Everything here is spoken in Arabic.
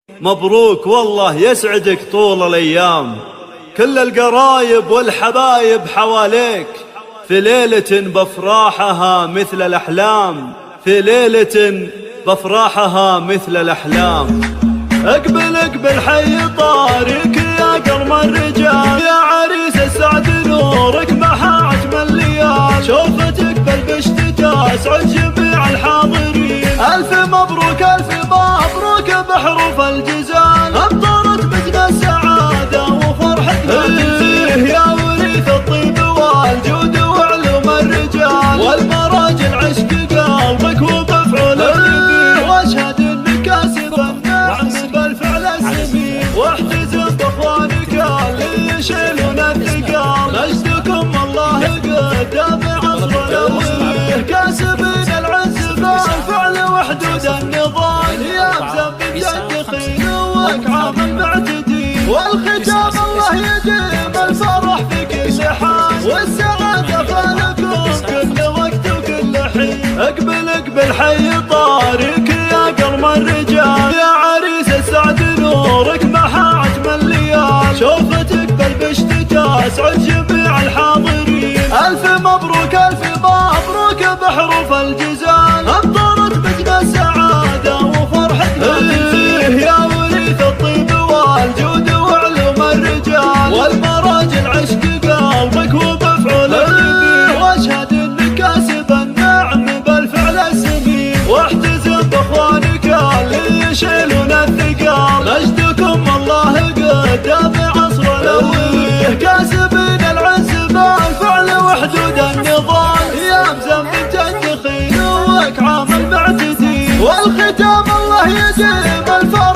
مبروك والله يسعدك طول الأيام، كل القرايب والحبايب حواليك، في ليلة بفراحها مثل الأحلام، في ليلة بفراحها مثل الأحلام. اقبل اقبل حي طارق يا قرم الرجال، يا عريس السعد نورك محا أجمل ليال، شوفتك بالبشتة اسعد جميع الحاضرين. ألف مبروك ألف مبروك بحروف الجزال، أمطرت مجد السعادة وفرحتنا تزيد، يا وريث الطيب والجود وعلوم الرجال، والمراجل عشق قلبك وبفعل النبي، واشهد انك كاسب النعم بالفعل السمين، واحتزم باخوانك اللي يشيلون الثقال، مجدكم الله قدام عصرنا، كاسبين العز بالفعل وحدود النضال، يا بذنب يدخل وكعام المعتدين، والختام الله يديم الفرح في كل حال، والسعادة فالكم كل وقت وكل حين. اقبل اقبل حي طارق يا قرم الرجال، يا عريس السعد نورك محا أجمل ليال، شوفتك بالبشتة اسعد جميع الحاضرين. ألف مبروك ألف مبروك بحروف الجزال، أمطرت مجد السعادة وفرحتنا تزيد، يا وريث الطيب والجود وعلوم الرجال، والمراجل عشق قلبك وبفعل النبي، واشهد انك كاسب النعم بالفعل السمين، واحتزم باخوانك اللي يشيلون الثقال، مجدكم الله قدام عصرنا، كاسبين العز بالفعل وحدود النضال، يا بذنب تدخين وكعام المعتدين، والختام الله يديم الفرح